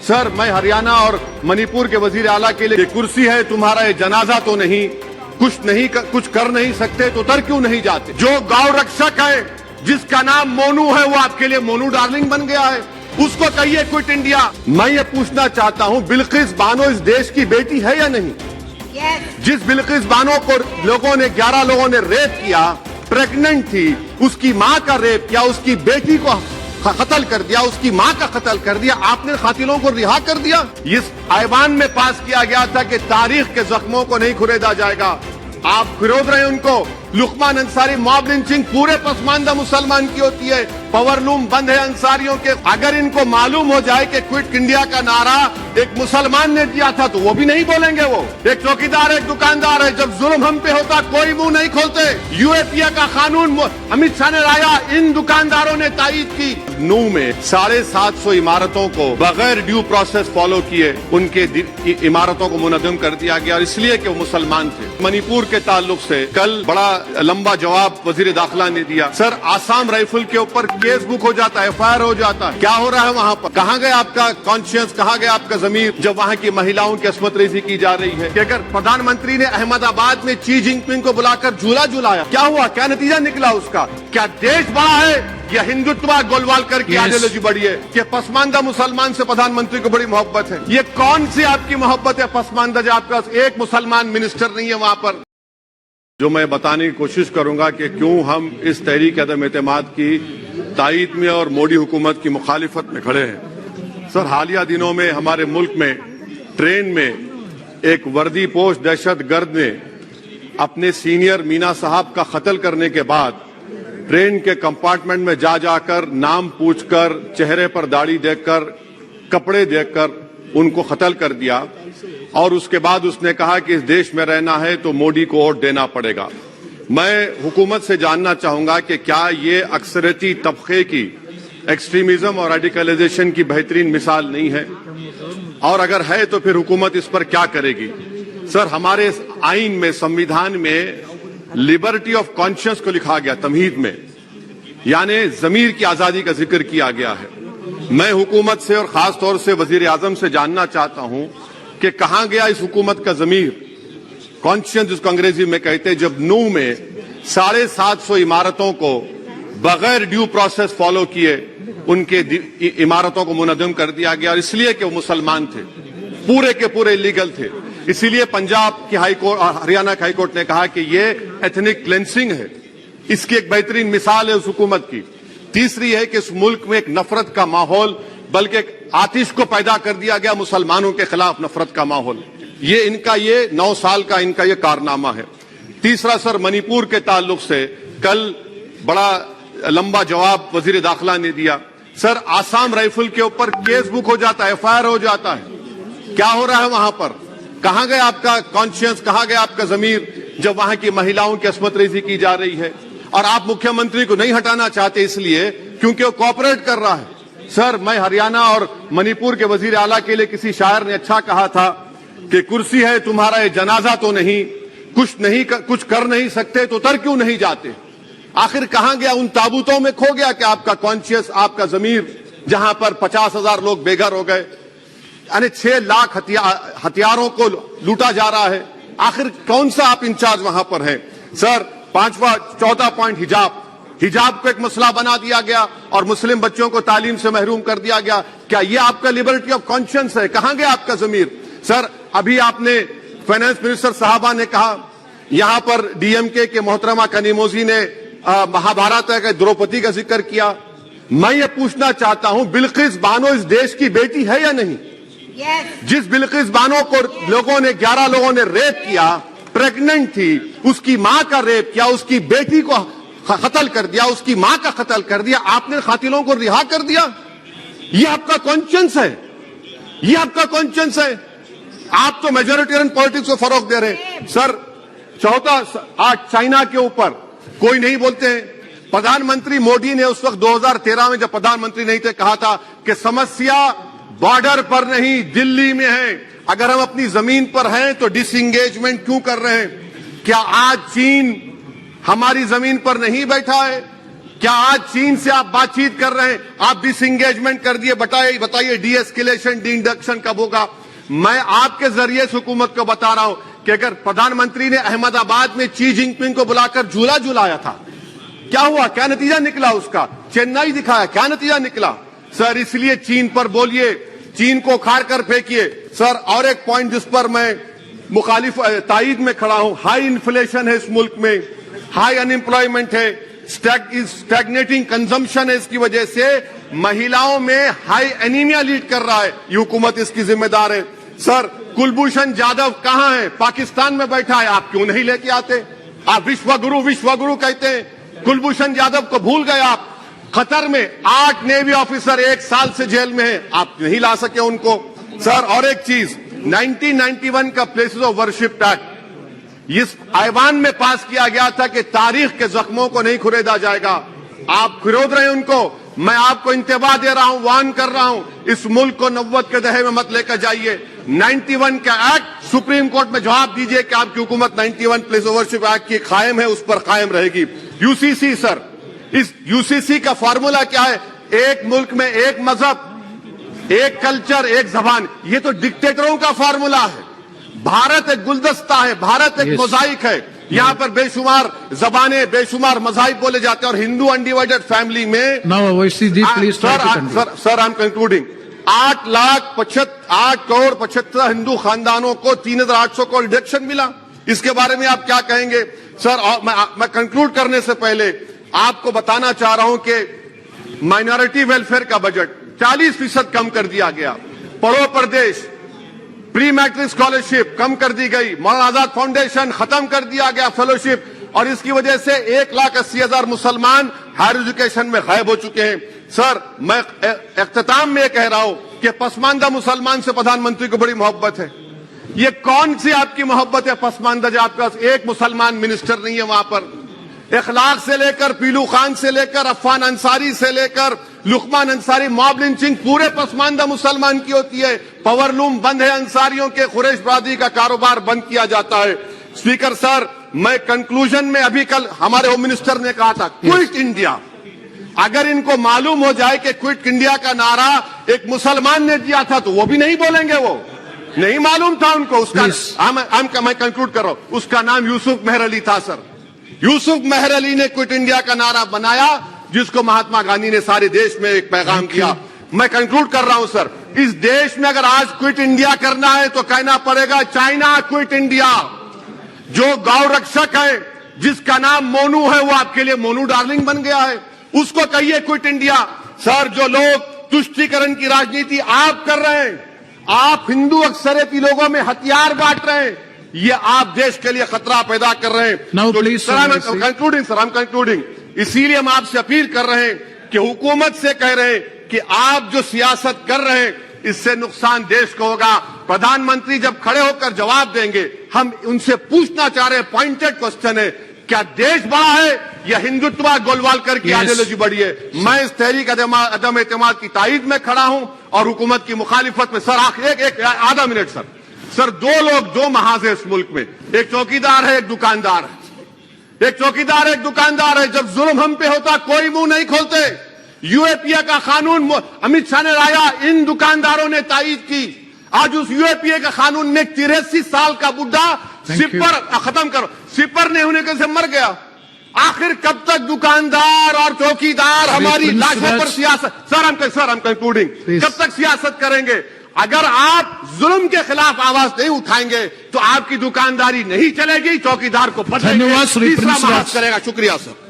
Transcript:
Sir, मैं हरियाणा और मणिपुर के वजीर आला के लिए कुर्सी है तुम्हारा, ये जनाजा तो नहीं, कुछ कर नहीं सकते तो उतर क्यों नहीं जाते? जो गौ रक्षक है, जिसका नाम मोनू है, वो आपके लिए मोनू डार्लिंग बन गया है, उसको कहिए क्विट इंडिया। मैं ये पूछना चाहता हूँ, बिल्किस बानो इस देश की बेटी है या नहीं? जिस बिल्किस बानो को 11 लोगों ने रेप किया, प्रेग्नेंट थी, उसकी मां का रेप किया, उसकी बेटी को कत्ल कर दिया, उसकी मां का कत्ल कर दिया, आपने कातिलों को रिहा कर दिया। इस ऐवान में पास किया गया था कि तारीख के जख्मों को नहीं खुरेदा जाएगा। आप विरोध रहे उनको। लुकमान अंसारी मॉब लिंचिंग पूरे पसमानदा मुसलमान की होती है, पावरलूम बंद है अंसारियों के। अगर इनको मालूम हो जाए कि क्विट इंडिया का नारा एक मुसलमान ने दिया था तो वो भी नहीं बोलेंगे। वो एक चौकीदार है, एक दुकानदार है, जब जुल्म हम पे होता कोई मुंह नहीं खोलते। यूएपीए का कानून अमित शाह ने लाया, इन दुकानदारों ने तायीद की। नू में 750 इमारतों को बगैर ड्यू प्रोसेस फॉलो किए उनके इमारतों को मुनज़्ज़म कर दिया गया, और इसलिए कि वो मुसलमान थे। मणिपुर के ताल्लुक से कल बड़ा लंबा जवाब वजीर दाखिला ने दिया। सर, आसाम राइफल के ऊपर केस बुक हो जाता है, एफआईआर हो जाता है, क्या हो रहा है वहाँ पर? कहाँ गया आपका कॉन्शियस, कहाँ गया आपका ज़मीर जब वहाँ की महिलाओं की अस्मत रेज़ी की जा रही है? कि अगर प्रधानमंत्री ने अहमदाबाद में शी जिनपिंग को बुलाकर झूला झुलाया, क्या हुआ, क्या नतीजा निकला उसका? क्या देश बड़ा है या हिंदुत्व गोलवाल करके आइडियोलॉजी बड़ी है? कि पसमानदा मुसलमान से प्रधानमंत्री को बड़ी मोहब्बत है। ये कौन सी आपकी मोहब्बत है पसमानदा, जो आपका एक मुसलमान मिनिस्टर नहीं है वहाँ पर? जो मैं बताने की कोशिश करूंगा कि क्यों हम इस तहरीक अदम एतमाद की तायीद में और मोदी हुकूमत की मुखालिफत में खड़े हैं। सर, हालिया दिनों में हमारे मुल्क में ट्रेन में एक वर्दी पोश दहशतगर्द ने अपने सीनियर मीना साहब का कत्ल करने के बाद ट्रेन के कंपार्टमेंट में जाकर नाम पूछकर, चेहरे पर दाढ़ी देखकर, कपड़े देखकर उनको कत्ल कर दिया। और उसके बाद उसने कहा कि इस देश में रहना है तो मोदी को वोट देना पड़ेगा। मैं हुकूमत से जानना चाहूंगा कि क्या ये अक्सरती तबके की एक्सट्रीमिज्म और रेडिकलाइजेशन की बेहतरीन मिसाल नहीं है? और अगर है तो फिर हुकूमत इस पर क्या करेगी? सर, हमारे आइन में, संविधान में लिबर्टी ऑफ कॉन्शियस को लिखा गया, तमहीद में, यानी जमीर की आजादी का जिक्र किया गया है। मैं हुकूमत से और खास तौर से वजीर आजम से जानना चाहता हूं कि कहां गया इस हुकूमत का जमीर, कॉन्शियस जिसको अंग्रेजी में कहते हैं, जब नू में 750 इमारतों को बगैर ड्यू प्रोसेस फॉलो किए उनके इमारतों को मुनज़्ज़म कर दिया गया, और इसलिए कि वो मुसलमान थे, पूरे के पूरे इलीगल थे। इसीलिए पंजाब की हाईकोर्ट और हरियाणा की हाईकोर्ट ने कहा कि ये एथनिक क्लेंसिंग है। इसकी एक बेहतरीन मिसाल है उस हुकूमत की। तीसरी है कि इस मुल्क में एक नफरत का माहौल, बल्कि आतिश को पैदा कर दिया गया, मुसलमानों के खिलाफ नफरत का माहौल। ये इनका 9 साल का इनका ये कारनामा है। तीसरा, सर, मणिपुर के ताल्लुक से कल बड़ा लंबा जवाब वजीर दाखिला ने दिया। सर, आसाम राइफल के ऊपर केस बुक हो जाता है, एफआईआर हो जाता है, क्या हो रहा है वहां पर? कहां गया आपका कॉन्शियस, कहां गया आपका जमीर जब वहां की महिलाओं की अस्मत रेज़ी की जा रही है? और आप मुख्यमंत्री को नहीं हटाना चाहते इसलिए क्योंकि वो कोऑपरेट कर रहा है। सर, मैं हरियाणा और मणिपुर के वजीर आला के लिए किसी शायर ने अच्छा कहा था कि कुर्सी है तुम्हारा, ये जनाजा तो नहीं, कुछ कर नहीं सकते तो उतर क्यों नहीं जाते? आखिर कहां गया? उन ताबूतों में खो गया कि आपका कॉन्शियस, आपका जमीर, जहां पर 50,000 लोग बेघर हो गए, यानी 6 लाख हथियारों को लूटा जा रहा है। आखिर कौन सा आप इंचार्ज वहां पर हैं? सर, 14 पॉइंट हिजाब को एक मसला बना दिया गया और मुस्लिम बच्चों को तालीम से महरूम कर दिया गया। क्या ये आपका लिबर्टी ऑफ कॉन्शियस है? कहां गया आपका जमीर? सर, अभी आपने फाइनेंस मिनिस्टर साहबा ने कहा, यहां पर डीएमके के मोहतरमा कनिमोजी ने महाभारत के द्रौपदी का जिक्र किया। मैं ये पूछना चाहता हूं, बिल्किस बानो इस देश की बेटी है या नहीं? जिस बिल्किस बानो को 11 लोगों ने रेप किया, प्रेग्नेंट थी, उसकी मां का रेप किया, उसकी बेटी को कत्ल कर दिया, उसकी मां का कत्ल कर दिया, आपने कातिलों को रिहा कर दिया। ये आपका कॉन्शियस है? ये आपका कॉन्शियस है? आप तो मेजोरिटेरियन पॉलिटिक्स को फरोग दे रहे हैं। सर, चौथा, आज चाइना के ऊपर कोई नहीं बोलते हैं। प्रधानमंत्री मोदी ने उस वक्त 2013 में जब प्रधानमंत्री नहीं थे कहा था कि समस्या बॉर्डर पर नहीं, दिल्ली में है। अगर हम अपनी जमीन पर हैं तो डिसएंगेजमेंट क्यों कर रहे हैं? क्या आज चीन हमारी जमीन पर नहीं बैठा है? क्या आज चीन से आप बातचीत कर रहे हैं? आप डिसएंगेजमेंट कर दिए, बताइए डी एस्केलेशन, डी इंडक्शन कब होगा? मैं आपके जरिए से हुकूमत को बता रहा हूं कि अगर प्रधानमंत्री ने अहमदाबाद में शी जिनपिंग को बुलाकर झूला झुलाया था, क्या हुआ? क्या नतीजा निकला उसका? चेन्नई दिखाया, क्या नतीजा निकला? सर इसलिए चीन पर बोलिए, चीन को उखाड़ कर फेंकिए। सर और एक पॉइंट जिस पर मैं मुखालिफ तायद में खड़ा हूं, हाई इन्फ्लेशन है इस मुल्क में, हाई अनएम्प्लॉयमेंट है, स्टैग्नेटिंग कंजम्पशन है, इसकी वजह से महिलाओं में हाई एनीमिया लीड कर रहा है। ये हुकूमत इसकी जिम्मेदार है। सर कुलभूषण जाधव कहां है? पाकिस्तान में बैठा है, आप क्यों नहीं लेके आते? आप विश्वगुरु कहते हैं, कुलभूषण जाधव को भूल गए आप। कतर में 8 नेवी ऑफिसर 1 साल से जेल में हैं, आप नहीं ला सके उनको। सर और एक चीज, 1991 का प्लेसेस ऑफ वर्शिप एक्ट इस ऐवान में पास किया गया था कि तारीख के जख्मों को नहीं खुरेदा जाएगा। आप खुरोद रहे हैं उनको। मैं आपको इंतबाह दे रहा हूं, वार्न कर रहा हूं, इस मुल्क को 90 के दहे में मत लेकर जाइए। 91 का एक्ट सुप्रीम कोर्ट में जवाब दीजिए कि आपकी हुकूमत 91 प्लेस ऑफ वर्शिप एक्ट की कायम है, उस पर कायम रहेगी। यूसीसी सर, इस यूसीसी का फॉर्मूला क्या है? एक मुल्क में एक मजहब, एक कल्चर, एक जबान। ये तो डिक्टेटरों का फॉर्मूला है। भारत एक गुलदस्ता है, भारत एक मोजाइक है। यहाँ पर बेशुमार जबानें, बेशुमार मज़ाहिब बोले जाते हैं और हिंदू अनडिवाइडेड फैमिली में sir I am concluding 8 crore 75 Hindu खानदानों को 3,800 करोड़ डिडक्शन मिला। इसके बारे में आप क्या कहेंगे? सर मैं कंक्लूड करने से पहले आपको बताना चाह रहा हूं कि माइनॉरिटी वेलफेयर का बजट 40% कम कर दिया गया। पढ़ो प्रदेश, प्री मैट्रिक स्कॉलरशिप कम कर दी गई, मौलाना आजाद फाउंडेशन खत्म कर दिया गया फेलोशिप, और इसकी वजह से 1,80,000 मुसलमान हायर एजुकेशन में गायब हो चुके हैं। सर मैं इख्तिताम में कह रहा हूं कि पसमानदा मुसलमान से प्रधानमंत्री को बड़ी मोहब्बत है। ये कौन सी आपकी मोहब्बत है पसमानदा, जो आपका एक मुसलमान मिनिस्टर नहीं है वहां पर? इखलाक से लेकर, पीलू खान से लेकर, अफान अंसारी से लेकर लुकमान अंसारी, मॉब लिंचिंग पूरे पसमानदा मुसलमान की होती है। पावरलूम बंद है अंसारियों के, कुरैश बरादरी का कारोबार बंद किया जाता है। स्पीकर सर, मैं कंक्लूजन में अभी कल हमारे होम मिनिस्टर ने कहा था क्विट इंडिया। अगर इनको मालूम हो जाए कि क्विट इंडिया का नारा एक मुसलमान ने दिया था तो वो भी नहीं बोलेंगे, वो नहीं मालूम था उनको। उसका मैं कंक्लूड कर रहा हूं, उसका नाम यूसुफ मेहर अली था सर। यूसुफ मेहर अली ने क्विट इंडिया का नारा बनाया, जिसको महात्मा गांधी ने सारे देश में एक पैगाम किया। मैं कंक्लूड कर रहा हूं सर, इस देश में अगर आज क्विट इंडिया करना है तो कहना पड़ेगा चाइना क्विट इंडिया। जो गौ रक्षक है, जिसका नाम मोनू है, वो आपके लिए मोनू डार्लिंग बन गया है, उसको कहिए क्विट इंडिया। सर जो लोग तुष्टीकरण की राजनीति आप कर रहे हैं, आप हिंदू अक्सरियती लोगों में हथियार बांट रहे हैं, ये आप देश के लिए खतरा पैदा कर रहे हैं। Sir I am concluding. इसीलिए हम आपसे अपील कर रहे हैं कि हुकूमत से कह रहे हैं कि आप जो सियासत कर रहे हैं इससे नुकसान देश को होगा। प्रधानमंत्री जब खड़े होकर जवाब देंगे, हम उनसे पूछना चाह रहे हैं, पॉइंटेड क्वेश्चन है, क्या देश बड़ा है या हिंदुत्व गोलवालकर की आइडियोलॉजी बड़ी है? मैं इस तहरीक अदम एतमाद की तायद में खड़ा हूं और हुकूमत की मुखालिफत में। सर एक आधा मिनट सर, दो लोग, दो महाज है इस मुल्क में, एक चौकीदार है, एक दुकानदार है। एक चौकीदार है, एक दुकानदार है। जब जुल्म हम पे होता कोई मुंह नहीं खोलते। यूएपीए का कानून अमित शाह ने लाया, इन दुकानदारों ने तायद की। आज उस यूएपीए का कानून में 83 साल का बुढ़ा सिपर खत्म करो, सिपर नहीं होने के से मर गया। आखिर कब तक दुकानदार और चौकीदार हमारी लाशों पर सियासत? सर हम कंक्लूडिंग, कब तक सियासत करेंगे? अगर आप जुल्म के खिलाफ आवाज नहीं उठाएंगे तो आपकी दुकानदारी नहीं चलेगी, चौकीदार को बदलेंगे, तीसरा महाज करेगा। शुक्रिया सर।